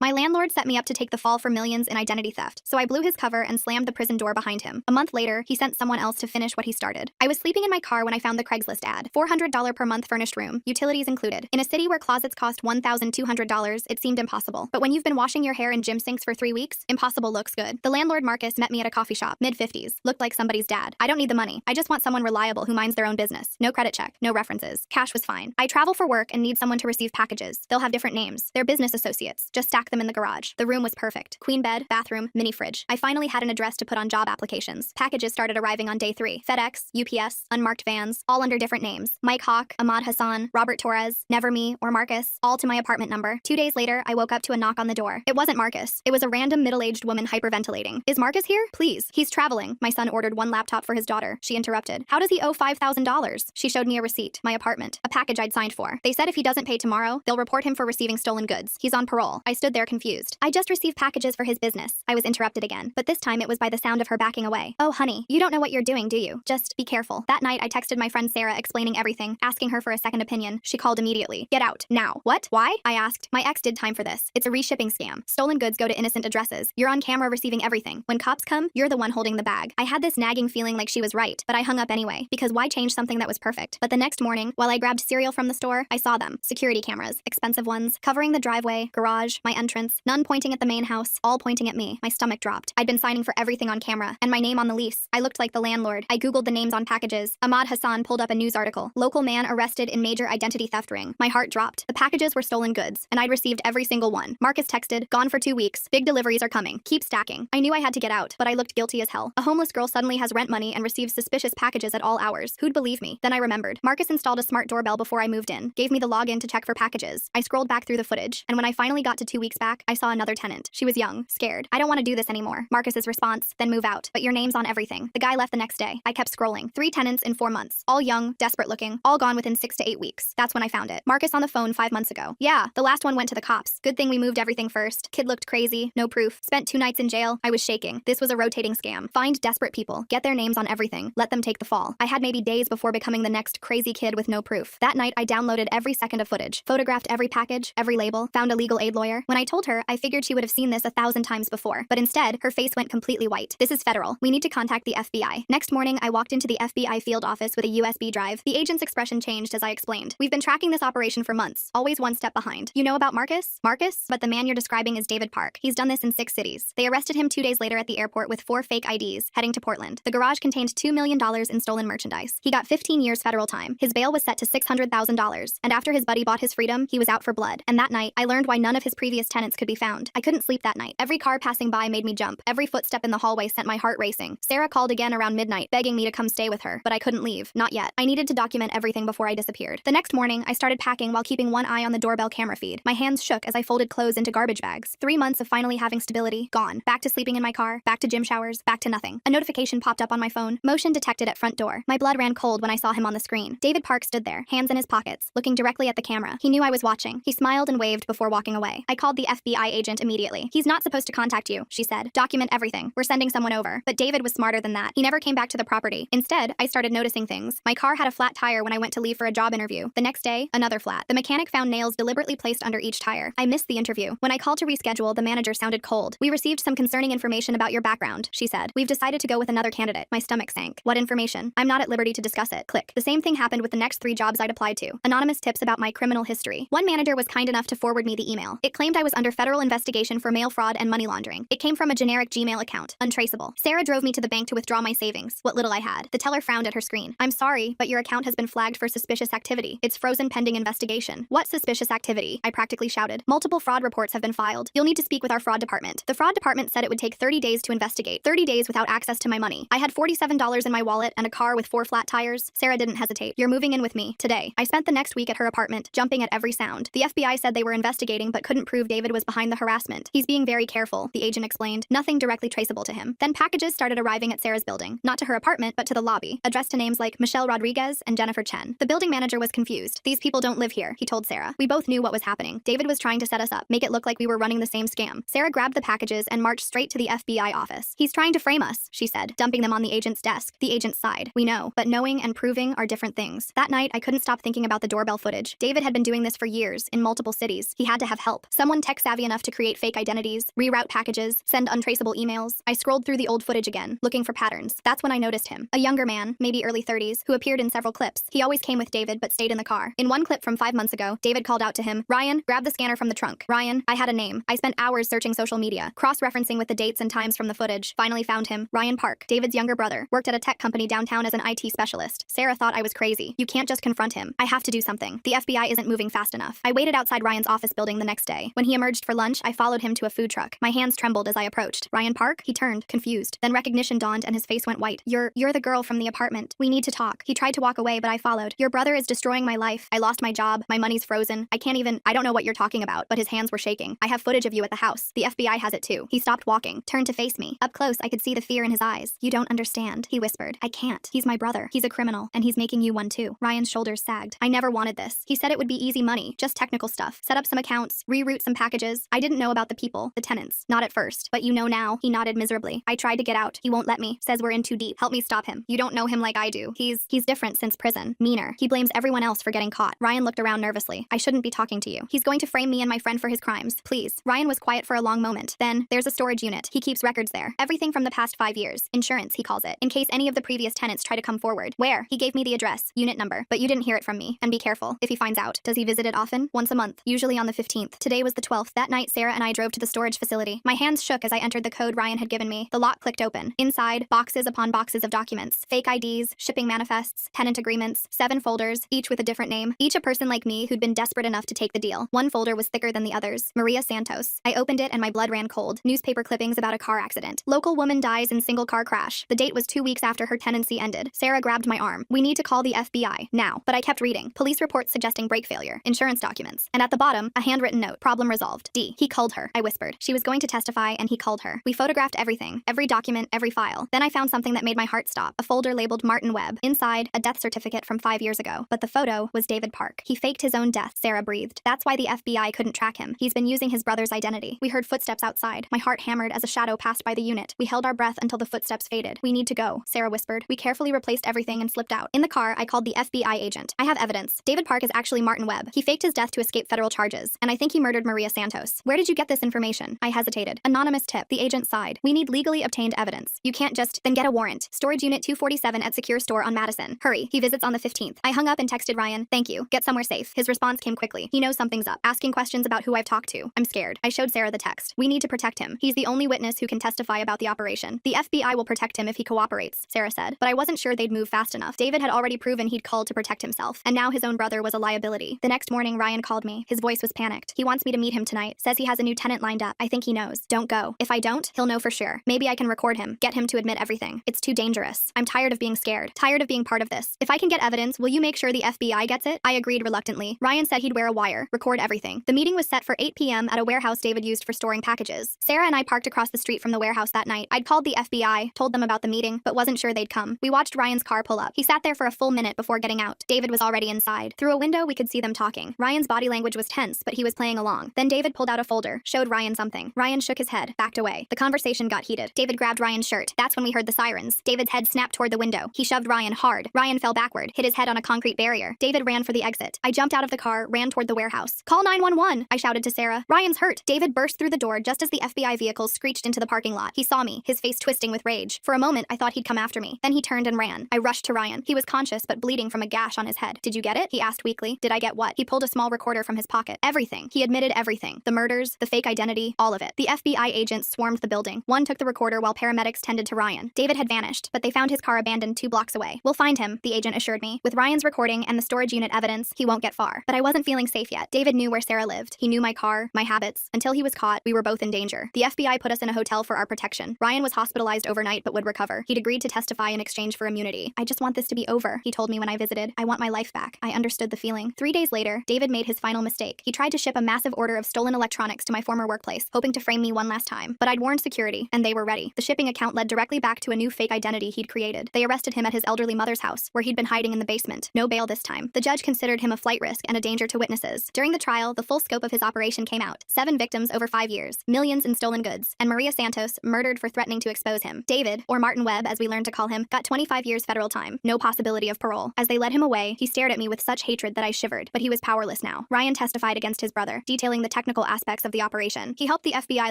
My landlord set me up to take the fall for millions in identity theft, so I blew his cover and slammed the prison door behind him. A month later, he sent someone else to finish what he started. I was sleeping in my car when I found the Craigslist ad. $400 per month furnished room, utilities included. In a city where closets cost $1,200, it seemed impossible. But when you've been washing your hair in gym sinks for 3 weeks, impossible looks good. The landlord, Marcus, met me at a coffee shop, mid-50s. Looked like somebody's dad. I don't need the money. I just want someone reliable who minds their own business. No credit check, no references. Cash was fine. I travel for work and need someone to receive packages. They'll have different names. They're business associates. Just stack them in the garage. The room was perfect. Queen bed, bathroom, mini fridge. I finally had an address to put on job applications. Packages started arriving on day 3. FedEx, UPS, unmarked vans, all under different names. Mike Hawk, Ahmad Hassan, Robert Torres, Never Me, or Marcus, all to my apartment number. 2 days later, I woke up to a knock on the door. It wasn't Marcus. It was a random middle-aged woman hyperventilating. Is Marcus here? Please. He's traveling. My son ordered 1 laptop for his daughter. She interrupted. How does he owe $5,000? She showed me a receipt. My apartment. A package I'd signed for. They said if he doesn't pay tomorrow, they'll report him for receiving stolen goods. He's on parole. I stood there confused. I just received packages for his business. I was interrupted again, but this time it was by the sound of her backing away. Oh, honey, you don't know what you're doing, do you? Just be careful. That night, I texted my friend Sarah explaining everything, asking her for a second opinion. She called immediately. Get out. Now. What? Why? I asked. My ex did time for this. It's a reshipping scam. Stolen goods go to innocent addresses. You're on camera receiving everything. When cops come, you're the one holding the bag. I had this nagging feeling like she was right, but I hung up anyway, because why change something that was perfect? But the next morning, while I grabbed cereal from the store, I saw them. Security cameras. Expensive ones. Covering the driveway, garage, my entrance. None pointing at the main house. All pointing at me. My stomach dropped. I'd been signing for everything on camera, and my name on the lease. I looked like the landlord. I googled the names on packages. Ahmad Hassan pulled up a news article. Local man arrested in major identity theft ring. My heart dropped. The packages were stolen goods, and I'd received every single one. Marcus texted, gone for 2 weeks. Big deliveries are coming. Keep stacking. I knew I had to get out, but I looked guilty as hell. A homeless girl suddenly has rent money and receives suspicious packages at all hours. Who'd believe me? Then I remembered. Marcus installed a smart doorbell before I moved in, gave me the login to check for packages. I scrolled back through the footage, and when I finally got to 2 weeks back, I saw another tenant. She was young, scared. I don't want to do this anymore. Marcus's response, then move out. But your name's on everything. The guy left the next day. I kept scrolling. 3 tenants in 4 months. All young, desperate looking, all gone within 6 to 8 weeks. That's when I found it. Marcus on the phone 5 months ago. Yeah, the last one went to the cops. Good thing we moved everything first. Kid looked crazy, no proof. Spent 2 nights in jail. I was shaking. This was a rotating scam. Find desperate people. Get their names on everything. Let them take the fall. I had maybe days before becoming the next crazy kid with no proof. That night, I downloaded every second of footage, photographed every package, every label, found a legal aid lawyer. When I told her, I figured she would have seen this 1,000 times before, but instead, her face went completely white. This is federal. We need to contact the FBI. Next morning, I walked into the FBI field office with a USB drive. The agent's expression changed as I explained. We've been tracking this operation for months, always one step behind. You know about Marcus? Marcus? But the man you're describing is David Park. He's done this in 6 cities. They arrested him 2 days later at the airport with 4 fake IDs, heading to Portland. The garage contained $2 million in stolen merchandise. He got 15 years federal time. His bail was set to $600,000, and after his buddy bought his freedom, he was out for blood. And that night, I learned why none of his previous tenants could be found. I couldn't sleep that night. Every car passing by made me jump. Every footstep in the hallway sent my heart racing. Sarah called again around midnight, begging me to come stay with her, but I couldn't leave. Not yet. I needed to document everything before I disappeared. The next morning, I started packing while keeping one eye on the doorbell camera feed. My hands shook as I folded clothes into garbage bags. 3 months of finally having stability, gone. Back to sleeping in my car, back to gym showers, back to nothing. A notification popped up on my phone. Motion detected at front door. My blood ran cold when I saw him on the screen. David Park stood there, hands in his pockets, looking directly at the camera. He knew I was watching. He smiled and waved before walking away. I called the FBI agent immediately. He's not supposed to contact you, she said. Document everything. We're sending someone over. But David was smarter than that. He never came back to the property. Instead, I started noticing things. My car had a flat tire when I went to leave for a job interview. The next day, another flat. The mechanic found nails deliberately placed under each tire. I missed the interview. When I called to reschedule, the manager sounded cold. We received some concerning information about your background, she said. We've decided to go with another candidate. My stomach sank. What information? I'm not at liberty to discuss it. Click. The same thing happened with the next 3 jobs I'd applied to. Anonymous tips about my criminal history. One manager was kind enough to forward me the email. It claimed I was under federal investigation for mail fraud and money laundering. It came from a generic Gmail account, untraceable. Sarah drove me to the bank to withdraw my savings, what little I had. The teller frowned at her screen. I'm sorry, but your account has been flagged for suspicious activity. It's frozen pending investigation. What suspicious activity? I practically shouted. Multiple fraud reports have been filed. You'll need to speak with our fraud department. The fraud department said it would take 30 days to investigate. 30 days without access to my money. I had $47 in my wallet and a car with 4 flat tires. Sarah didn't hesitate. You're moving in with me today. I spent the next week at her apartment, jumping at every sound. The FBI said they were investigating but couldn't prove David was behind the harassment. He's being very careful, the agent explained. Nothing directly traceable to him. Then packages started arriving at Sarah's building. Not to her apartment, but to the lobby, addressed to names like Michelle Rodriguez and Jennifer Chen. The building manager was confused. These people don't live here, he told Sarah. We both knew what was happening. David was trying to set us up, make it look like we were running the same scam. Sarah grabbed the packages and marched straight to the FBI office. He's trying to frame us, she said, dumping them on the agent's desk. The agent sighed. We know, but knowing and proving are different things. That night, I couldn't stop thinking about the doorbell footage. David had been doing this for years, in multiple cities. He had to have help. Someone texted tech-savvy enough to create fake identities, reroute packages, send untraceable emails. I scrolled through the old footage again, looking for patterns. That's when I noticed him. A younger man, maybe early 30s, who appeared in several clips. He always came with David but stayed in the car. In one clip from 5 months ago, David called out to him, "Ryan, grab the scanner from the trunk." Ryan, I had a name. I spent hours searching social media, cross-referencing with the dates and times from the footage. Finally found him. Ryan Park, David's younger brother, worked at a tech company downtown as an IT specialist. Sarah thought I was crazy. You can't just confront him. I have to do something. The FBI isn't moving fast enough. I waited outside Ryan's office building the next day. When he emerged for lunch, I followed him to a food truck. My hands trembled as I approached. "Ryan Park?" He turned, confused. Then recognition dawned and his face went white. You're the girl from the apartment. We need to talk." He tried to walk away, but I followed. "Your brother is destroying my life. I lost my job. My money's frozen. I don't know what you're talking about," but his hands were shaking. "I have footage of you at the house. The FBI has it too." He stopped walking, turned to face me. Up close, I could see the fear in his eyes. "You don't understand," he whispered. "I can't. He's my brother. He's a criminal, and he's making you one too." Ryan's shoulders sagged. "I never wanted this. He said it would be easy money, just technical stuff. Set up some accounts, reroute some packages. I didn't know about the people, the tenants. Not at first. But you know now." He nodded miserably. "I tried to get out. He won't let me. Says we're in too deep. Help me stop him. You don't know him like I do. He's different since prison. Meaner. He blames everyone else for getting caught." Ryan looked around nervously. "I shouldn't be talking to you. He's going to frame me and my friend for his crimes. Please." Ryan was quiet for a long moment. Then, "There's a storage unit. He keeps records there. Everything from the past 5 years. Insurance, he calls it. In case any of the previous tenants try to come forward." "Where?" He gave me the address, unit number. "But you didn't hear it from me. And be careful. If he finds out." "Does he visit it often?" "Once a month. Usually on the 15th. Today was the 12th. That night, Sarah and I drove to the storage facility. My hands shook as I entered the code Ryan had given me. The lock clicked open. Inside, boxes upon boxes of documents. Fake IDs, shipping manifests, tenant agreements, 7 folders, each with a different name. Each a person like me who'd been desperate enough to take the deal. One folder was thicker than the others. Maria Santos. I opened it and my blood ran cold. Newspaper clippings about a car accident. Local woman dies in single car crash. The date was 2 weeks after her tenancy ended. Sarah grabbed my arm. "We need to call the FBI. Now." But I kept reading. Police reports suggesting brake failure. Insurance documents. And at the bottom, a handwritten note. "Problem resolved. D. He culled her." I whispered. She was going to testify and he culled her. We photographed everything. Every document, every file. Then I found something that made my heart stop. A folder labeled Martin Webb. Inside, a death certificate from 5 years ago. But the photo was David Park. He faked his own death, Sarah breathed. "That's why the FBI couldn't track him. He's been using his brother's identity." We heard footsteps outside. My heart hammered as a shadow passed by the unit. We held our breath until the footsteps faded. "We need to go," Sarah whispered. We carefully replaced everything and slipped out. In the car, I called the FBI agent. "I have evidence. David Park is actually Martin Webb. He faked his death to escape federal charges. And I think he murdered Maria Santos." "Where did you get this information?" I hesitated. "Anonymous tip." The agent sighed. "We need legally obtained evidence. You can't just, then get a warrant. Storage unit 247 at Secure Store on Madison. Hurry. He visits on the 15th. I hung up and texted Ryan, "Thank you. Get somewhere safe." His response came quickly. He knows something's up. Asking questions about who I've talked to. I'm scared. I showed Sarah the text. "We need to protect him. He's the only witness who can testify about the operation. The FBI will protect him if he cooperates," Sarah said. But I wasn't sure they'd move fast enough. David had already proven he'd called to protect himself, and now his own brother was a liability. The next morning, Ryan called me. His voice was panicked. "He wants me to meet him tonight. Says he has a new tenant lined up. I think he knows. Don't go. If I don't, he'll know for sure. Maybe I can record him. Get him to admit everything. It's too dangerous. I'm tired of being scared. Tired of being part of this. If I can get evidence, will you make sure the FBI gets it?" I agreed reluctantly. Ryan said he'd wear a wire, record everything. The meeting was set for 8 p.m. at a warehouse David used for storing packages. Sarah and I parked across the street from the warehouse that night. I'd called the FBI, told them about the meeting, but wasn't sure they'd come. We watched Ryan's car pull up. He sat there for a full minute before getting out. David was already inside. Through a window, we could see them talking. Ryan's body language was tense, but he was playing along. Then David pulled out a folder, showed Ryan something. Ryan shook his head, backed away. The conversation got heated. David grabbed Ryan's shirt. That's when we heard the sirens. David's head snapped toward the window. He shoved Ryan hard. Ryan fell backward, hit his head on a concrete barrier. David ran for the exit. I jumped out of the car, ran toward the warehouse. "Call 911, I shouted to Sarah. "Ryan's hurt." David burst through the door just as the FBI vehicle screeched into the parking lot. He saw me, his face twisting with rage. For a moment, I thought he'd come after me. Then he turned and ran. I rushed to Ryan. He was conscious but bleeding from a gash on his head. "Did you get it?" he asked weakly. Did I get what? He pulled a small recorder from his pocket. Everything. He admitted everything. The murders, the fake identity, all of it. The FBI agents swarmed the building. One took the recorder while paramedics tended to Ryan. David had vanished, but they found his car abandoned 2 blocks away. "We'll find him," the agent assured me. "With Ryan's recording and the storage unit evidence, he won't get far." But I wasn't feeling safe yet. David knew where Sarah lived. He knew my car, my habits. Until he was caught, we were both in danger. The FBI put us in a hotel for our protection. Ryan was hospitalized overnight but would recover. He'd agreed to testify in exchange for immunity. "I just want this to be over," he told me when I visited. "I want my life back." I understood the feeling. 3 days later, David made his final mistake. He tried to ship a massive order of stolen electronics to my former workplace, hoping to frame me one last time. But I'd warned security, and they were ready. The shipping account led directly back to a new fake identity he'd created. They arrested him at his elderly mother's house, where he'd been hiding in the basement. No bail this time. The judge considered him a flight risk and a danger to witnesses. During the trial, the full scope of his operation came out. 7 victims over 5 years, millions in stolen goods, and Maria Santos murdered for threatening to expose him. David, or Martin Webb as we learned to call him, got 25 years federal time. No possibility of parole. As they led him away, he stared at me with such hatred that I shivered, but he was powerless now. Ryan testified against his brother, detailing the technical aspects of the operation. He helped the FBI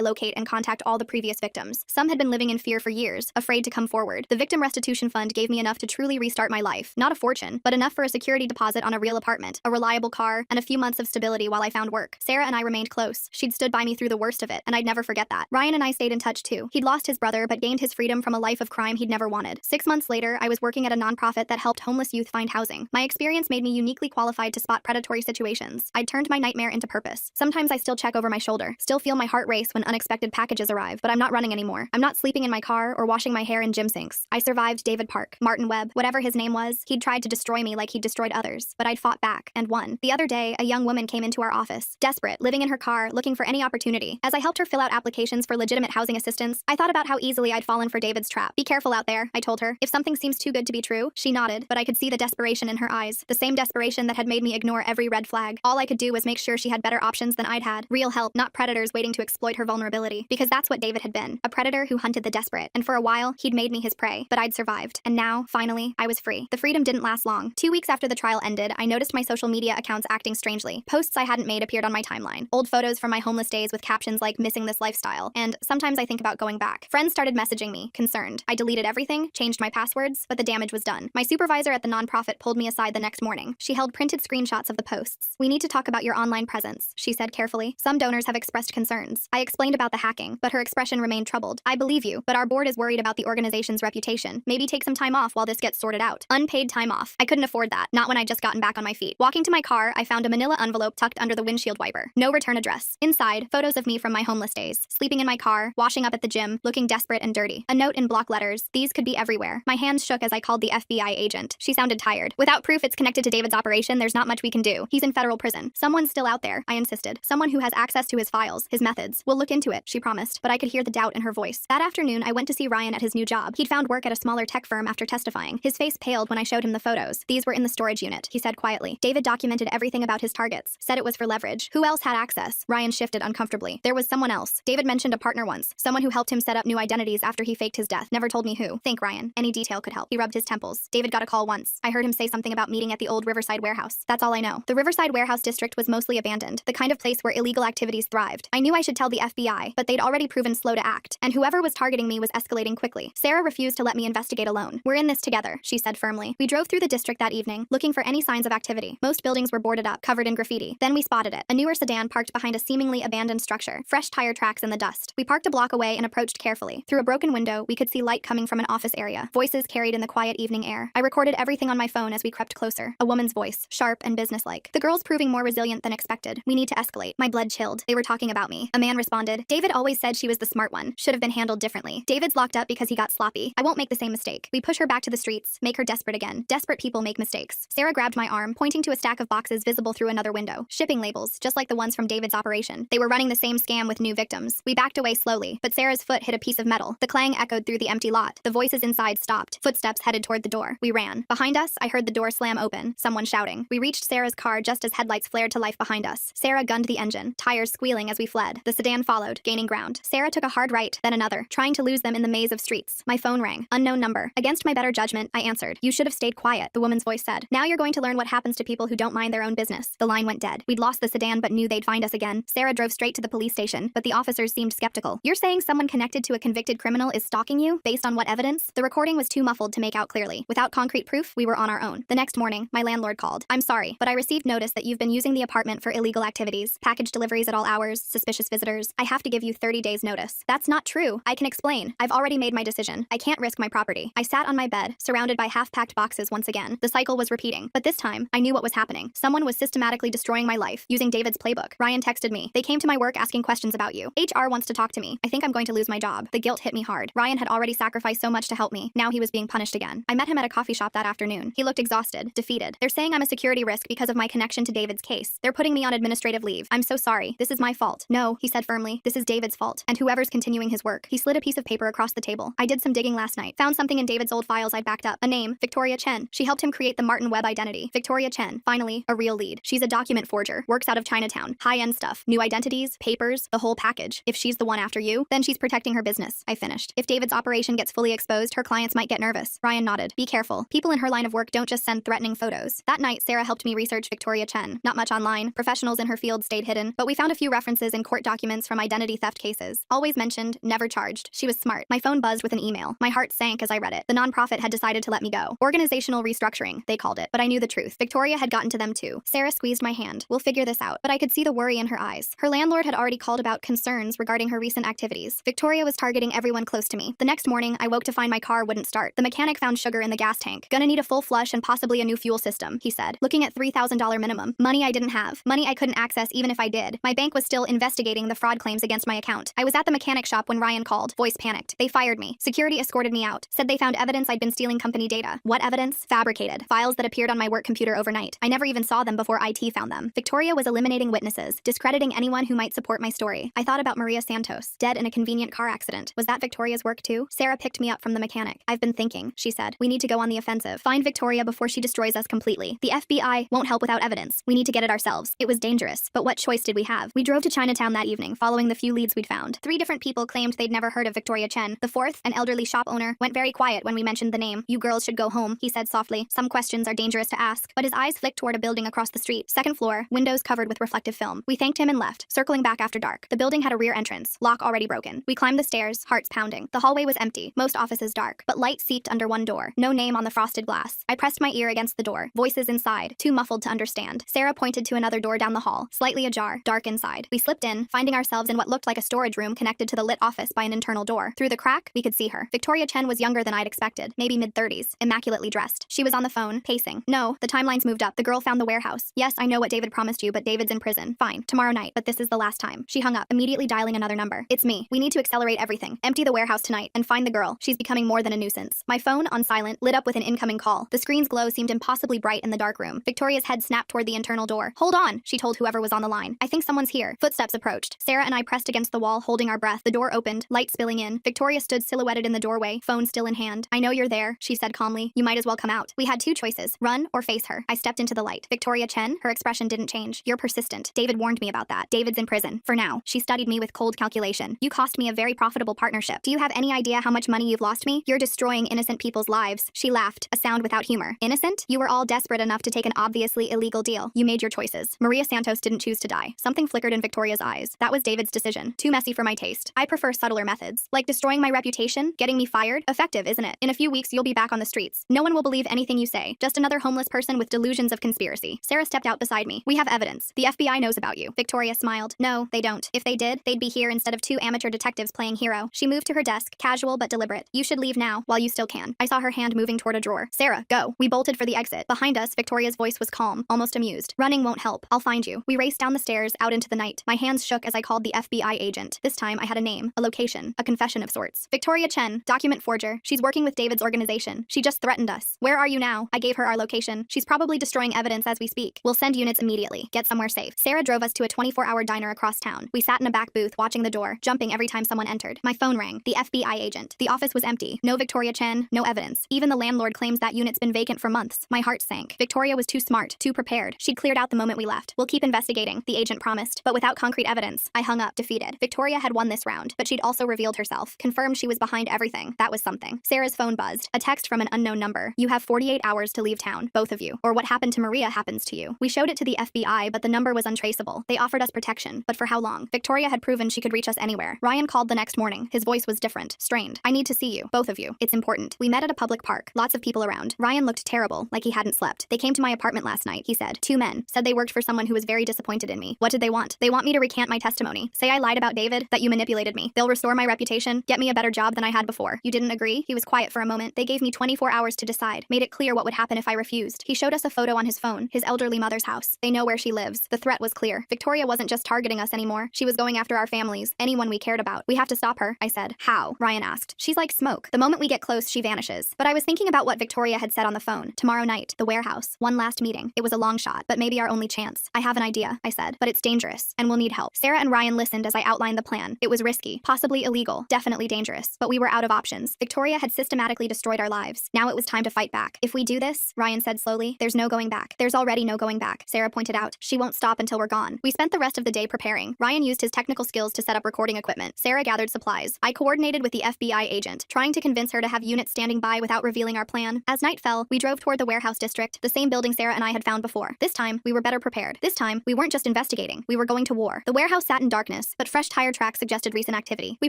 locate and contact all the previous victims. Some had been living in fear for years, afraid to come forward. The Victim Restitution Fund gave me enough to truly restart my life. Not a fortune, but enough for a security deposit on a real apartment, a reliable car, and a few months of stability while I found work. Sarah and I remained close. She'd stood by me through the worst of it, and I'd never forget that. Ryan and I stayed in touch too. He'd lost his brother, but gained his freedom from a life of crime he'd never wanted. 6 months later, I was working at a nonprofit that helped homeless youth find housing. My experience made me uniquely qualified to spot predatory situations. I'd turned my nightmare into purpose. Sometimes I still check over my shoulder, still feel my heart race when unexpected packages arrive, but I'm not running anymore. I'm not sleeping in my car or washing my hair in gym sinks. I survived David Park, Martin Webb, whatever his name was. He'd tried to destroy me like he'd destroyed others, but I'd fought back and won. The other day, a young woman came into our office, desperate, living in her car, looking for any opportunity. As I helped her fill out applications for legitimate housing assistance, I thought about how easily I'd fallen for David's trap. Be careful out there, I told her. If something seems too good to be true, she nodded, but I could see the desperation in her eyes, the same desperation that had made me ignore every red flag. All I could do was make sure she had better options than I'd had. Real help, not predators waiting to exploit her vulnerability. Because that's what David had been, a predator who hunted the desperate. And for a while, he'd made me his prey. But I'd survived. And now, finally, I was free. The freedom didn't last long. 2 weeks after the trial ended, I noticed my social media accounts acting strangely. Posts I hadn't made appeared on my timeline. Old photos from my homeless days with captions like "missing this lifestyle," and "sometimes I think about going back." Friends started messaging me, concerned. I deleted everything, changed my passwords, but the damage was done. My supervisor at the nonprofit pulled me aside the next morning. She held printed screenshots of the posts. "We need to talk about your online presence," she said carefully. "Some donors have expressed concerns." I explained about the hacking, but her expression remained troubled. "I believe you, but our board is worried about the organization's reputation. Maybe take some time off while this gets sorted out." Unpaid time off. I couldn't afford that, not when I'd just gotten back on my feet. Walking to my car, I found a manila envelope tucked under the windshield wiper. No return address. Inside, photos of me from my homeless days. Sleeping in my car, washing up at the gym, looking desperate and dirty. A note in block letters. These could be everywhere. My hands shook as I called the FBI agent. She sounded tired. "Without proof it's connected to David's operation, there's not much we can do. He's in federal prison." "Someone's still out there," I insisted. "Someone who has access to his files, his methods. We'll look into it," she promised, but I could hear the doubt in her voice. That afternoon, I went to see Ryan at his new job. He'd found work at a smaller tech firm after testifying. His face paled when I showed him the photos. "These were in the storage unit," he said quietly. "David documented everything about his targets. Said it was for leverage. Who else had access?" Ryan shifted uncomfortably. "There was someone else. David mentioned a partner once. Someone who helped him set up new identities after he faked his death. Never told me who." "Think, Ryan. Any detail could help." He rubbed his temples. "David got a call once. I heard him say something about meeting at the old Riverside warehouse. That's all I know." The Riverside warehouse district was mostly abandoned, the kind of place where illegal activities thrived. I knew I should tell the FBI, but they'd already proven slow to act, and whoever was targeting me was escalating quickly. Sarah refused to let me investigate alone. "We're in this together," she said firmly. We drove through the district that evening, looking for any signs of activity. Most buildings were boarded up, covered in graffiti. Then we spotted it. A newer sedan parked behind a seemingly abandoned structure, fresh tire tracks in the dust. We parked a block away and approached carefully. Through a broken window, we could see light coming from an office area. Voices carried in the quiet evening air. I recorded everything on my phone as we crept closer. A woman's voice, sharp and businesslike. "The girl's proving more resilient than expected. We need to escalate." My blood chilled. They were talking about me. A man responded, "David always said she was the smart one. Should have been handled differently. David's locked up because he got sloppy. I won't make the same mistake." We push her back to the streets, make her desperate again. Desperate people make mistakes. Sarah grabbed my arm, pointing to a stack of boxes visible through another window. Shipping labels, just like the ones from David's operation. They were running the same scam with new victims. We backed away slowly, but Sarah's foot hit a piece of metal. The clang echoed through the empty lot. The voices inside stopped. Footsteps headed toward the door. We ran. Behind us, I heard the door slam open, someone shouting. We reached Sarah's car just as headlights flared to life behind us. Sarah gunned the engine, tires squealing as we fled. The sedan followed, gaining ground. Sarah took a hard right, then another, trying to lose them in the maze of streets. My phone rang. Unknown number. Against my better judgment, I answered. "You should have stayed quiet," the woman's voice said. "Now you're going to learn what happens to people who don't mind their own business." The line went dead. We'd lost the sedan but knew they'd find us again. Sarah drove straight to the police station, but the officers seemed skeptical. "You're saying someone connected to a convicted criminal is stalking you? Based on what evidence?" The recording was too muffled to make out clearly. Without concrete proof, we were on our own. The next morning, my landlord called. "I'm sorry, but I received notice that you've been using the apartment for illegal activities. Package deliveries at all hours, suspicious visitors. I have to give you 30 days notice." "That's not true. I can explain. I've already made my decision. I can't risk my property." I sat on my bed, surrounded by half-packed boxes once again. The cycle was repeating, but this time, I knew what was happening. Someone was systematically destroying my life, using David's playbook. Ryan texted me. "They came to my work asking questions about you. HR wants to talk to me. I think I'm going to lose my job." The guilt hit me hard. Ryan had already sacrificed so much to help me. Now he was being punished again. I met him at a coffee shop that afternoon. He looked exhausted, defeated. "They're saying I'm a security risk because of my connection to David's case. They're putting me on administrative leave. I'm so sorry. This is my fault." "No," he said firmly. "This is David's fault, and whoever's continuing his work." He slid a piece of paper across the table. "I did some digging last night. Found something in David's old files I'd backed up. A name, Victoria Chen. She helped him create the Martin Webb identity. Victoria Chen. Finally, a real lead. She's a document forger. Works out of Chinatown. High-end stuff. New identities, papers, the whole package. If she's the one after you, then she's protecting her business." I finished. "If David's operation gets fully exposed, her clients might get nervous." Ryan nodded. "Be careful. People in her line of work don't just send threatening photos." That night, Sarah helped me research Victoria Chen. Not much online. Professionals in her field stayed hidden. London, but we found a few references in court documents from identity theft cases. Always mentioned, never charged. She was smart. My phone buzzed with an email. My heart sank as I read it. The nonprofit had decided to let me go. Organizational restructuring, they called it. But I knew the truth. Victoria had gotten to them too. Sarah squeezed my hand. We'll figure this out. But I could see the worry in her eyes. Her landlord had already called about concerns regarding her recent activities. Victoria was targeting everyone close to me. The next morning, I woke to find my car wouldn't start. The mechanic found sugar in the gas tank. Gonna need a full flush and possibly a new fuel system, he said, looking at $3,000 minimum. Money I didn't have. Money I couldn't access even if I did. My bank was still investigating the fraud claims against my account. I was at the mechanic shop when Ryan called. Voice panicked. They fired me. Security escorted me out. Said they found evidence I'd been stealing company data. What evidence? Fabricated. Files that appeared on my work computer overnight. I never even saw them before IT found them. Victoria was eliminating witnesses, discrediting anyone who might support my story. I thought about Maria Santos, dead in a convenient car accident. Was that Victoria's work too? Sarah picked me up from the mechanic. I've been thinking, she said. We need to go on the offensive. Find Victoria before she destroys us completely. The FBI won't help without evidence. We need to get it ourselves. It was dangerous, but what choice did we have? We drove to Chinatown that evening, following the few leads we'd found. 3 different people claimed they'd never heard of Victoria Chen. The fourth, an elderly shop owner, went very quiet when we mentioned the name. You girls should go home, he said softly. Some questions are dangerous to ask, but his eyes flicked toward a building across the street. 2nd floor, windows covered with reflective film. We thanked him and left, circling back after dark. The building had a rear entrance, lock already broken. We climbed the stairs, hearts pounding. The hallway was empty, most offices dark, but light seeped under one door. No name on the frosted glass. I pressed my ear against the door. Voices inside, too muffled to understand. Sarah pointed to another door down the hall, slightly ajar, dark inside. We slipped in, finding ourselves in what looked like a storage room connected to the lit office by an internal door. Through the crack, we could see her. Victoria Chen was younger than I'd expected, maybe mid-30s, immaculately dressed. She was on the phone, pacing. No, the timelines moved up. The girl found the warehouse. Yes, I know what David promised you, but David's in prison. Fine, tomorrow night, but this is the last time. She hung up, immediately dialing another number. It's me. We need to accelerate everything. Empty the warehouse tonight and find the girl. She's becoming more than a nuisance. My phone, on silent, lit up with an incoming call. The screen's glow seemed impossibly bright in the dark room. Victoria's head snapped toward the internal door. Hold on, she told whoever was on the line. I think someone's here. Footsteps approached. Sarah and I pressed against the wall, holding our breath. The door opened, light spilling in. Victoria stood silhouetted in the doorway, phone still in hand. I know you're there, she said calmly. You might as well come out. We had 2 choices, run or face her. I stepped into the light. Victoria Chen, her expression didn't change. You're persistent. David warned me about that. David's in prison. For now. She studied me with cold calculation. You cost me a very profitable partnership. Do you have any idea how much money you've lost me? You're destroying innocent people's lives. She laughed, a sound without humor. Innocent? You were all desperate enough to take an obviously illegal deal. You made your choices. Maria Santos didn't choose to die. Something flickered in Victoria's eyes. That was David's decision. Too messy for my taste. I prefer subtler methods. Like destroying my reputation, getting me fired. Effective, isn't it? In a few weeks, you'll be back on the streets. No one will believe anything you say. Just another homeless person with delusions of conspiracy. Sarah stepped out beside me. We have evidence. The FBI knows about you. Victoria smiled. No, they don't. If they did, they'd be here instead of 2 amateur detectives playing hero. She moved to her desk, casual but deliberate. You should leave now, while you still can. I saw her hand moving toward a drawer. Sarah, go. We bolted for the exit. Behind us, Victoria's voice was calm, almost amused. Running won't help. I'll find you. We raced down the stairs, out into the night. My hands shook as I called the FBI agent. This time, I had a name, a location, a confession of sorts. Victoria Chen, document forger. She's working with David's organization. She just threatened us. Where are you now? I gave her our location. She's probably destroying evidence as we speak. We'll send units immediately. Get somewhere safe. Sarah drove us to a 24-hour diner across town. We sat in a back booth, watching the door, jumping every time someone entered. My phone rang. The FBI agent. The office was empty. No Victoria Chen, no evidence. Even the landlord claims that unit's been vacant for months. My heart sank. Victoria was too smart, too prepared. She'd cleared out the moment we left. We'll keep investigating, the agent promised, but without concrete evidence. I hung up, defeated. Victoria had won this round, but she'd also revealed herself, confirmed she was behind everything. That was something. Sarah's phone buzzed. A text from an unknown number. You have 48 hours to leave town, both of you. Or what happened to Maria happens to you. We showed it to the FBI, but the number was untraceable. They offered us protection, but for how long? Victoria had proven she could reach us anywhere. Ryan called the next morning. His voice was different, strained. I need to see you, both of you. It's important. We met at a public park. Lots of people around. Ryan looked terrible, like he hadn't slept. They came to my apartment last night, he said. 2 men. Said they worked for someone who was very disappointed in me. What did they want? They want me to recant my testimony. Say I lied about David, that you manipulated me. They'll restore my reputation, get me a better job than I had before. You didn't agree? He was quiet for a moment. They gave me 24 hours to decide. Made it clear what would happen if I refused. He showed us a photo on his phone, his elderly mother's house. They know where she lives. The threat was clear. Victoria wasn't just targeting us anymore. She was going after our families, anyone we cared about. We have to stop her, I said. How? Ryan asked. She's like smoke. The moment we get close, she vanishes. But I was thinking about what Victoria had said on the phone. Tomorrow night, the warehouse. One last meeting. It was a long shot, but maybe our only chance. I have an idea, I said, but it's dangerous, and we'll need help. Sarah and Ryan listened as I outlined the plan. It was risky, possibly illegal, definitely dangerous, but we were out of options. Victoria had systematically destroyed our lives. Now it was time to fight back. If we do this, Ryan said slowly, there's no going back. There's already no going back, Sarah pointed out. She won't stop until we're gone. We spent the rest of the day preparing. Ryan used his technical skills to set up recording equipment. Sarah gathered supplies. I coordinated with the FBI agent, trying to convince her to have units standing by without revealing our plan. As night fell, we drove toward the warehouse district, the same building Sarah and I had found before. This time, we were better prepared. This time, we weren't just investigating investigating. We were going to war. The warehouse sat in darkness, but fresh tire tracks suggested recent activity. We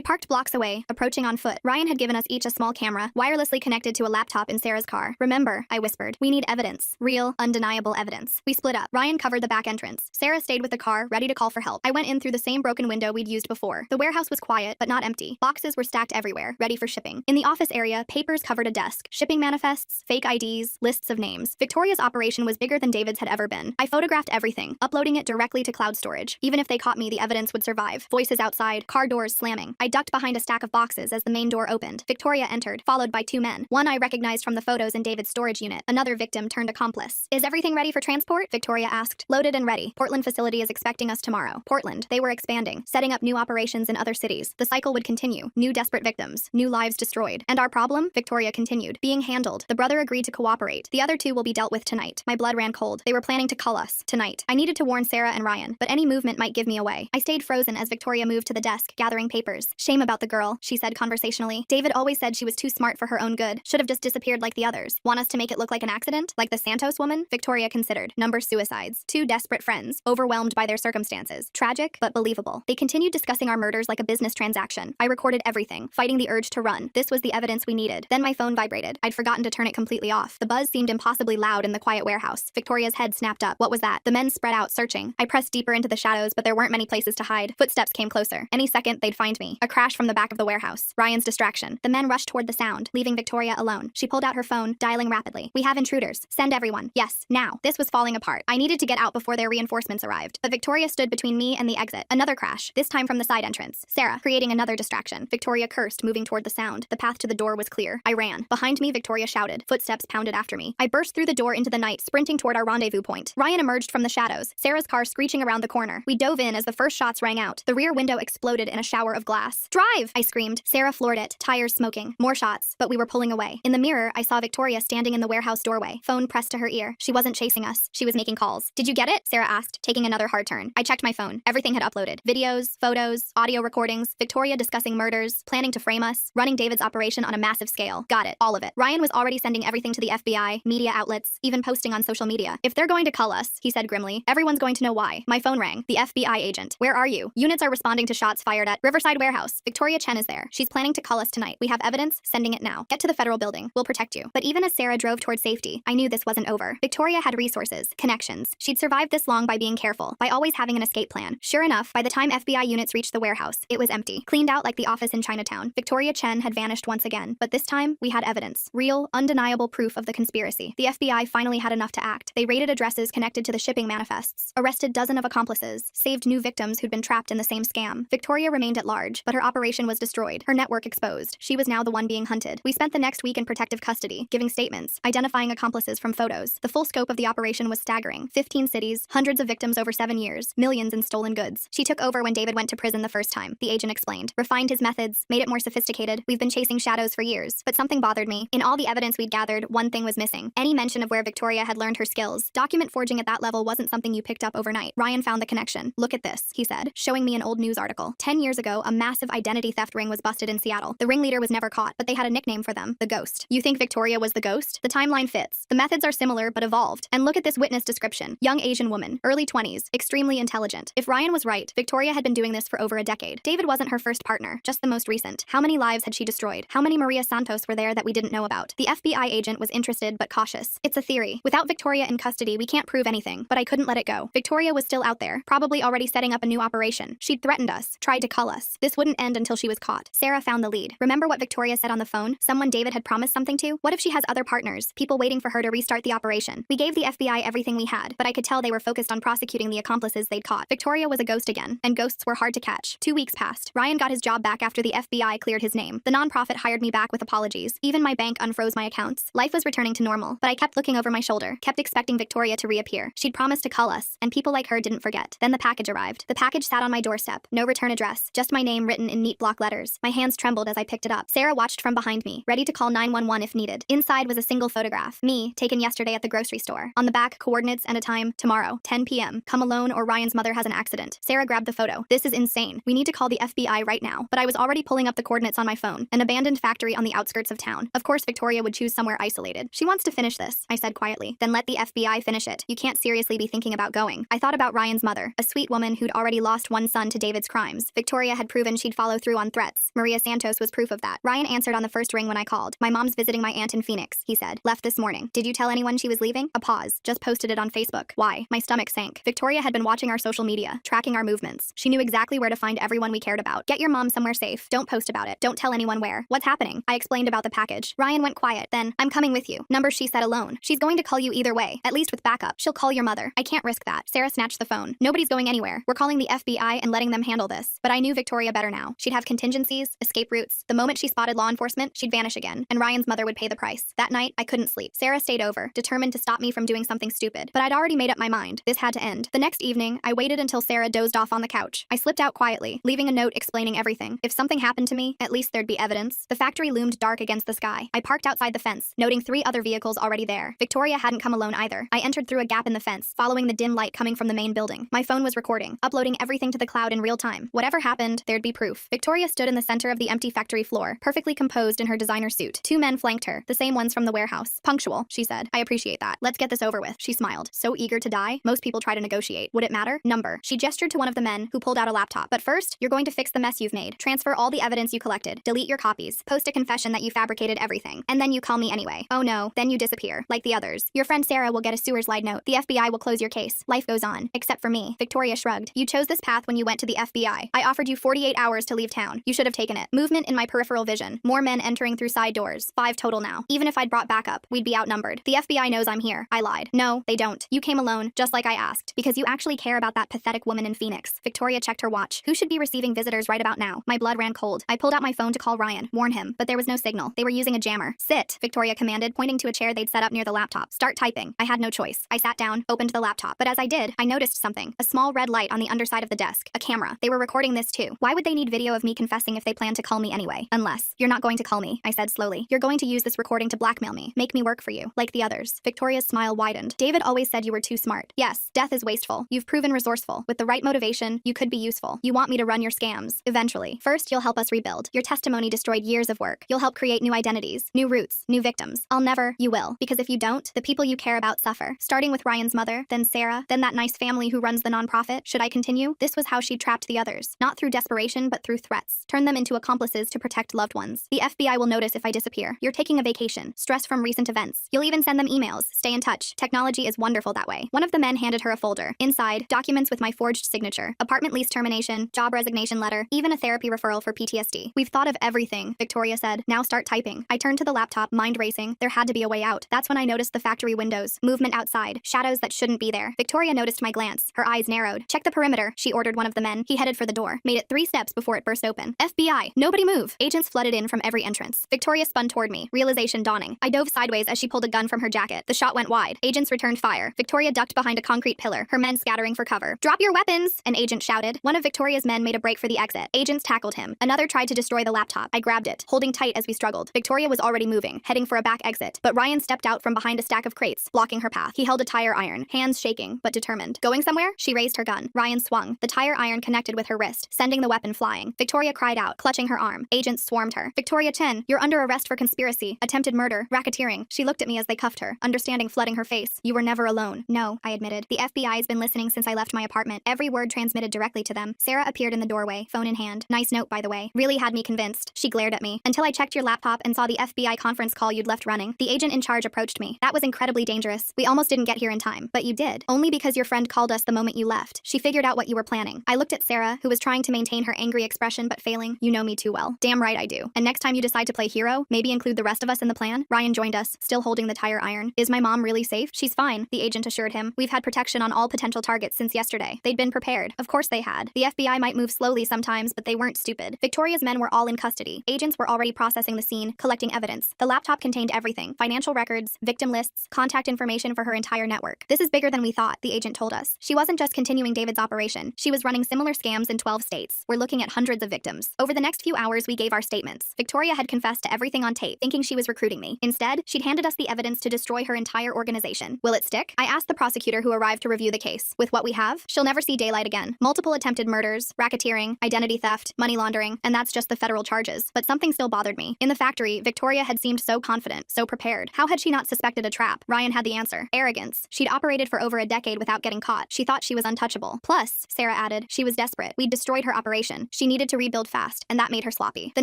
parked blocks away, approaching on foot. Ryan had given us each a small camera, wirelessly connected to a laptop in Sarah's car. Remember, I whispered, we need evidence. Real, undeniable evidence. We split up. Ryan covered the back entrance. Sarah stayed with the car, ready to call for help. I went in through the same broken window we'd used before. The warehouse was quiet, but not empty. Boxes were stacked everywhere, ready for shipping. In the office area, papers covered a desk. Shipping manifests, fake IDs, lists of names. Victoria's operation was bigger than David's had ever been. I photographed everything, uploading it directly to cloud storage. Even if they caught me, the evidence would survive. Voices outside, car doors slamming. I ducked behind a stack of boxes as the main door opened. Victoria entered, followed by two men. One I recognized from the photos in David's storage unit. Another victim turned accomplice. Is everything ready for transport? Victoria asked. Loaded and ready. Portland facility is expecting us tomorrow. Portland. They were expanding, setting up new operations in other cities. The cycle would continue. New desperate victims. New lives destroyed. And our problem? Victoria continued. Being handled. The brother agreed to cooperate. The other two will be dealt with tonight. My blood ran cold. They were planning to cull us. Tonight. I needed to warn Sarah and Ryan, but any movement might give me away. I stayed frozen as Victoria moved to the desk, gathering papers. Shame about the girl, she said conversationally. David always said she was too smart for her own good. Should have just disappeared like the others. Want us to make it look like an accident? Like the Santos woman? Victoria considered. Number suicides. Two desperate friends, overwhelmed by their circumstances. Tragic, but believable. They continued discussing our murders like a business transaction. I recorded everything, fighting the urge to run. This was the evidence we needed. Then my phone vibrated. I'd forgotten to turn it completely off. The buzz seemed impossibly loud in the quiet warehouse. Victoria's head snapped up. What was that? The men spread out, searching. I pressed deeper into the shadows, but there weren't many places to hide. Footsteps came closer. Any second, they'd find me. A crash from the back of the warehouse. Ryan's distraction. The men rushed toward the sound, leaving Victoria alone. She pulled out her phone, dialing rapidly. We have intruders. Send everyone. Yes, now. This was falling apart. I needed to get out before their reinforcements arrived. But Victoria stood between me and the exit. Another crash, this time from the side entrance. Sarah, creating another distraction. Victoria cursed, moving toward the sound. The path to the door was clear. I ran. Behind me, Victoria shouted. Footsteps pounded after me. I burst through the door into the night, sprinting toward our rendezvous point. Ryan emerged from the shadows, Sarah's car screeching around the corner. We dove in as the first shots rang out. The rear window exploded in a shower of glass. Drive! I screamed. Sarah floored it, tires smoking. More shots, but we were pulling away. In the mirror, I saw Victoria standing in the warehouse doorway, phone pressed to her ear. She wasn't chasing us. She was making calls. Did you get it? Sarah asked, taking another hard turn. I checked my phone. Everything had uploaded. Videos, photos, audio recordings, Victoria discussing murders, planning to frame us, running David's operation on a massive scale. Got it. All of it. Ryan was already sending everything to the FBI, media outlets, even posting on social media. If they're going to cull us, he said grimly, everyone's going to know why. My phone rang. The FBI agent. Where are you? Units are responding to shots fired at Riverside Warehouse. Victoria Chen is there. She's planning to cull us tonight. We have evidence. Sending it now. Get to the federal building. We'll protect you. But even as Sarah drove toward safety, I knew this wasn't over. Victoria had resources, connections. She'd survived this long by being careful, by always having an escape plan. Sure enough, by the time FBI units reached the warehouse, it was empty. Cleaned out like the office in Chinatown. Victoria Chen had vanished once again. But this time, we had evidence. Real, undeniable proof of the conspiracy. The FBI finally had enough to act. They raided addresses connected to the shipping manifests, arrested dozens of accomplices, saved new victims who'd been trapped in the same scam. Victoria remained at large, but her operation was destroyed, her network exposed. She was now the one being hunted. We spent the next week in protective custody, giving statements, identifying accomplices from photos. The full scope of the operation was staggering. 15 cities, hundreds of victims over 7 years, millions in stolen goods. She took over when David went to prison the first time, the agent explained. Refined his methods, made it more sophisticated. We've been chasing shadows for years, but something bothered me. In all the evidence we'd gathered, one thing was missing. Any mention of where Victoria had learned her skills. Document forging at that level wasn't something you picked up overnight. Ryan found the connection. Look at this, he said, showing me an old news article. 10 years ago, a massive identity theft ring was busted in Seattle. The ringleader was never caught, but they had a nickname for them, the Ghost. You think Victoria was the Ghost? The timeline fits. The methods are similar, but evolved. And look at this witness description. Young Asian woman, early 20s, extremely intelligent. If Ryan was right, Victoria had been doing this for over a decade. David wasn't her first partner, just the most recent. How many lives had she destroyed? How many Maria Santos were there that we didn't know about? The FBI agent was interested but cautious. It's a theory. Without Victoria in custody, we can't prove anything, but I couldn't let it go. Victoria was still out there, probably already setting up a new operation. She'd threatened us, tried to cull us. This wouldn't end until she was caught. Sarah found the lead. Remember what Victoria said on the phone? Someone David had promised something to? What if she has other partners, people waiting for her to restart the operation? We gave the FBI everything we had, but I could tell they were focused on prosecuting the accomplices they'd caught. Victoria was a ghost again, and ghosts were hard to catch. 2 weeks passed. Ryan got his job back after the FBI cleared his name. The nonprofit hired me back with apologies. Even my bank unfroze my accounts. Life was returning to normal, but I kept looking over my shoulder, kept expecting Victoria to reappear. She'd promised to cull us, and people like her didn't forget. Then the package arrived. The package sat on my doorstep. No return address, just my name written in neat block letters. My hands trembled as I picked it up. Sarah watched from behind me, ready to call 911 if needed. Inside was a single photograph. Me, taken yesterday at the grocery store. On the back, coordinates and a time, tomorrow, 10 p.m. Come alone or Ryan's mother has an accident. Sarah grabbed the photo. This is insane. We need to call the FBI right now. But I was already pulling up the coordinates on my phone. An abandoned factory on the outskirts of town. Of course, Victoria would choose somewhere isolated. She wants to finish this, I said quietly. Then let the FBI finish it. You can't seriously be thinking about going. I thought about about Ryan's mother, a sweet woman who'd already lost one son to David's crimes. Victoria had proven she'd follow through on threats. Maria Santos was proof of that. Ryan answered on the first ring when I called. My mom's visiting my aunt in Phoenix, he said. Left this morning. Did you tell anyone she was leaving? A pause. Just posted it on Facebook. Why? My stomach sank. Victoria had been watching our social media, tracking our movements. She knew exactly where to find everyone we cared about. Get your mom somewhere safe. Don't post about it. Don't tell anyone where. What's happening? I explained about the package. Ryan went quiet. Then, I'm coming with you. Number she said alone. She's going to call you either way, at least with backup. She'll call your mother. I can't risk that. Sarah snatched the phone. Nobody's going anywhere. We're calling the FBI and letting them handle this. But I knew Victoria better now. She'd have contingencies, escape routes. The moment she spotted law enforcement, she'd vanish again, and Ryan's mother would pay the price. That night, I couldn't sleep. Sarah stayed over, determined to stop me from doing something stupid. But I'd already made up my mind. This had to end. The next evening, I waited until Sarah dozed off on the couch. I slipped out quietly, leaving a note explaining everything. If something happened to me, at least there'd be evidence. The factory loomed dark against the sky. I parked outside the fence, noting 3 other vehicles already there. Victoria hadn't come alone either. I entered through a gap in the fence, following the dim light coming from the main building. My phone was recording, uploading everything to the cloud in real time. Whatever happened, there'd be proof. Victoria stood in the center of the empty factory floor, perfectly composed in her designer suit. 2 men flanked her, the same ones from the warehouse. Punctual, she said. I appreciate that. Let's get this over with. She smiled. So eager to die? Most people try to negotiate. Would it matter? Number. She gestured to one of the men, who pulled out a laptop. But first, you're going to fix the mess you've made. Transfer all the evidence you collected. Delete your copies. Post a confession that you fabricated everything. And then you call me anyway. Oh no. Then you disappear. Like the others. Your friend Sarah will get a sewer slide note. The FBI will close your case. Life goes on. Except for me. Victoria shrugged. You chose this path when you went to the FBI. I offered you 48 hours to leave town. You should have taken it. Movement in my peripheral vision. More men entering through side doors. 5 total now. Even if I'd brought backup, we'd be outnumbered. The FBI knows I'm here. I lied. No, they don't. You came alone, just like I asked. Because you actually care about that pathetic woman in Phoenix. Victoria checked her watch. Who should be receiving visitors right about now? My blood ran cold. I pulled out my phone to call Ryan, warn him, but there was no signal. They were using a jammer. Sit, Victoria commanded, pointing to a chair they'd set up near the laptop. Start typing. I had no choice. I sat down, opened the laptop. But as I did, I noticed something. A small red light on the underside of the desk. A camera. They were recording this too. Why would they need video of me confessing if they plan to call me anyway? Unless. You're not going to call me, I said slowly. You're going to use this recording to blackmail me. Make me work for you. Like the others. Victoria's smile widened. David always said you were too smart. Yes, death is wasteful. You've proven resourceful. With the right motivation, you could be useful. You want me to run your scams. Eventually. First, you'll help us rebuild. Your testimony destroyed years of work. You'll help create new identities, new roots, new victims. I'll never, you will. Because if you don't, the people you care about suffer. Starting with Ryan's mother, then Sarah, then that nice family who runs the nonprofit. Should I continue? This was how she trapped the others. Not through desperation, but through threats. Turn them into accomplices to protect loved ones. The FBI will notice if I disappear. You're taking a vacation. Stress from recent events. You'll even send them emails. Stay in touch. Technology is wonderful that way. One of the men handed her a folder. Inside, documents with my forged signature. Apartment lease termination, job resignation letter, even a therapy referral for PTSD. We've thought of everything, Victoria said. Now start typing. I turned to the laptop, mind racing. There had to be a way out. That's when I noticed the factory windows. Movement outside. Shadows that shouldn't be there. Victoria noticed my glance. Her eyes narrowed. Check the perimeter, she ordered one of the men. He headed for the door. Made it 3 steps before it burst open. FBI, nobody move. Agents flooded in from every entrance. Victoria spun toward me, realization dawning. I dove sideways as she pulled a gun from her jacket. The shot went wide. Agents returned fire. Victoria ducked behind a concrete pillar, her men scattering for cover. Drop your weapons, an agent shouted. One of Victoria's men made a break for the exit. Agents tackled him. Another tried to destroy the laptop. I grabbed it, holding tight as we struggled. Victoria was already moving, heading for a back exit, but Ryan stepped out from behind a stack of crates, blocking her path. He held a tire iron, hands shaking, but determined. Going somewhere? She raised her gun. Ryan swung. The tire iron connected with her wrist, sending the weapon flying. Victoria cried out, clutching her arm. Agents swarmed her. Victoria Chen, you're under arrest for conspiracy, attempted murder, racketeering. She looked at me as they cuffed her, understanding flooding her face. You were never alone. No, I admitted. The FBI's been listening since I left my apartment. Every word transmitted directly to them. Sarah appeared in the doorway, phone in hand. Nice note, by the way. Really had me convinced. She glared at me. Until I checked your laptop and saw the FBI conference call you'd left running. The agent in charge approached me. That was incredibly dangerous. We almost didn't get here in time. But you did. Only because your friend called us the moment you left. She figured out what you were planning. I looked at Sarah, who was trying to maintain her angry expression but failing. You know me too well. Damn right I do. And next time you decide to play hero, maybe include the rest of us in the plan? Ryan joined us, still holding the tire iron. Is my mom really safe? She's fine, the agent assured him. We've had protection on all potential targets since yesterday. They'd been prepared. Of course they had. The FBI might move slowly sometimes, but they weren't stupid. Victoria's men were all in custody. Agents were already processing the scene, collecting evidence. The laptop contained everything. Financial records, victim lists, contact information for her entire network. This is bigger than we thought, the agent told us. She wasn't just continuing David's operation. She was running similar scams in 12 states. We're looking at hundreds of victims. Over the next few hours, we gave our statements. Victoria had confessed to everything on tape, thinking she was recruiting me. Instead, she'd handed us the evidence to destroy her entire organization. Will it stick? I asked the prosecutor who arrived to review the case. With what we have, she'll never see daylight again. Multiple attempted murders, racketeering, identity theft, money laundering, and that's just the federal charges. But something still bothered me. In the factory, Victoria had seemed so confident, so prepared. How had she not suspected a trap? Ryan had the answer. Arrogance. She'd operated for over a decade without getting caught. caught, she thought she was untouchable. Plus, Sarah added, she was desperate. We'd destroyed her operation. She needed to rebuild fast, and that made her sloppy. The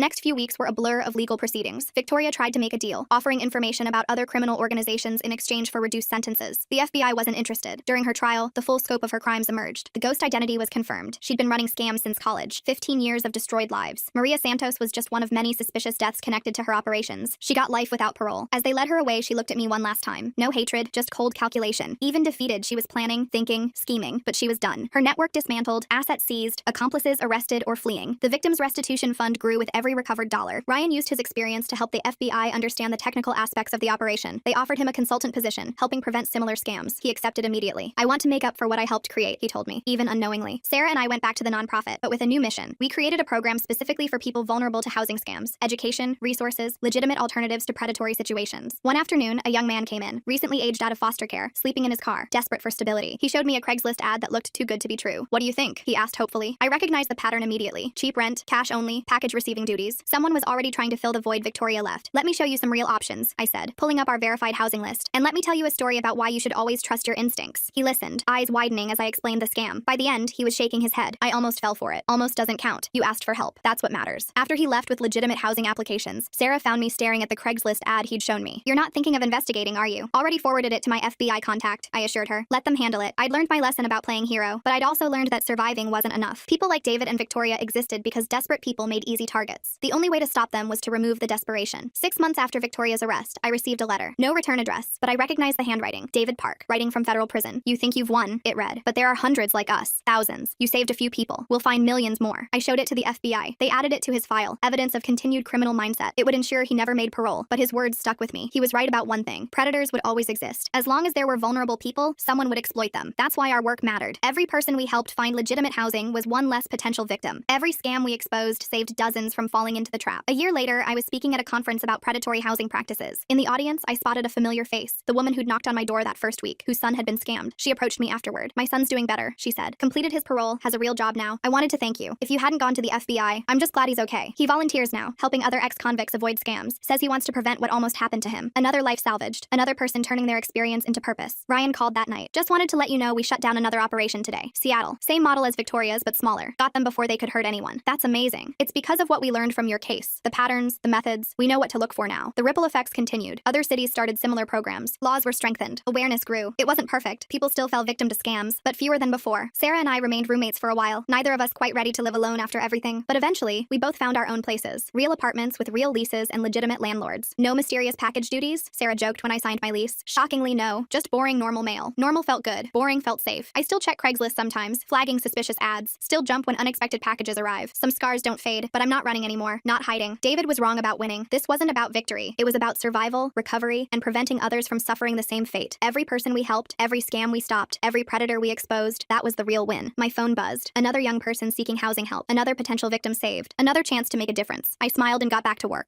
next few weeks were a blur of legal proceedings. Victoria tried to make a deal, offering information about other criminal organizations in exchange for reduced sentences. The FBI wasn't interested. During her trial, the full scope of her crimes emerged. The ghost identity was confirmed. She'd been running scams since college. 15 years of destroyed lives. Maria Santos was just one of many suspicious deaths connected to her operations. She got life without parole. As they led her away, she looked at me one last time. No hatred, just cold calculation. Even defeated, she was planning, thinking, scheming, but she was done. Her network dismantled, assets seized, accomplices arrested or fleeing. The victim's restitution fund grew with every recovered dollar. Ryan used his experience to help the FBI understand the technical aspects of the operation. They offered him a consultant position, helping prevent similar scams. He accepted immediately. I want to make up for what I helped create, he told me, even unknowingly. Sarah and I went back to the nonprofit, but with a new mission. We created a program specifically for people vulnerable to housing scams, education, resources, legitimate alternatives to predatory situations. One afternoon, a young man came in, recently aged out of foster care, sleeping in his car, desperate for stability. He showed me a Craigslist ad that looked too good to be true. What do you think? He asked hopefully. I recognized the pattern immediately. Cheap rent, cash only, package receiving duties. Someone was already trying to fill the void Victoria left. Let me show you some real options, I said, pulling up our verified housing list. And let me tell you a story about why you should always trust your instincts. He listened, eyes widening as I explained the scam. By the end, he was shaking his head. I almost fell for it. Almost doesn't count. You asked for help. That's what matters. After he left with legitimate housing applications, Sarah found me staring at the Craigslist ad he'd shown me. You're not thinking of investigating, are you? Already forwarded it to my FBI contact, I assured her. Let them handle it. I'd learned my lesson about playing hero, but I'd also learned that surviving wasn't enough. People like David and Victoria existed because desperate people made easy targets. The only way to stop them was to remove the desperation. 6 months after Victoria's arrest, I received a letter. No return address, but I recognized the handwriting. David Park, writing from federal prison. You think you've won, it read. But there are hundreds like us. Thousands. You saved a few people. We'll find millions more. I showed it to the FBI. They added it to his file. Evidence of continued criminal mindset. It would ensure he never made parole, but his words stuck with me. He was right about one thing. Predators would always exist. As long as there were vulnerable people, someone would exploit them. That's why our work mattered. Every person we helped find legitimate housing was one less potential victim. Every scam we exposed saved dozens from falling into the trap. A year later, I was speaking at a conference about predatory housing practices. In the audience, I spotted a familiar face, the woman who'd knocked on my door that first week, whose son had been scammed. She approached me afterward. My son's doing better, she said. Completed his parole, has a real job now. I wanted to thank you. If you hadn't gone to the FBI, I'm just glad he's okay. He volunteers now, helping other ex-convicts avoid scams. Says he wants to prevent what almost happened to him. Another life salvaged. Another person turning their experience into purpose. Ryan called that night. Just wanted to let you know we shut down another operation today. Seattle. Same model as Victoria's, but smaller. Got them before they could hurt anyone. That's amazing. It's because of what we learned from your case. The patterns, the methods, we know what to look for now. The ripple effects continued. Other cities started similar programs. Laws were strengthened. Awareness grew. It wasn't perfect. People still fell victim to scams, but fewer than before. Sarah and I remained roommates for a while. Neither of us quite ready to live alone after everything. But eventually, we both found our own places. Real apartments with real leases and legitimate landlords. No mysterious package duties, Sarah joked when I signed my lease. Shockingly, no. Just boring normal mail. Normal felt good. Boring felt safe. I still check Craigslist sometimes, flagging suspicious ads. Still jump when unexpected packages arrive. Some scars don't fade, but I'm not running anymore. Not hiding. David was wrong about winning. This wasn't about victory. It was about survival, recovery, and preventing others from suffering the same fate. Every person we helped, every scam we stopped, every predator we exposed, that was the real win. My phone buzzed. Another young person seeking housing help. Another potential victim saved. Another chance to make a difference. I smiled and got back to work.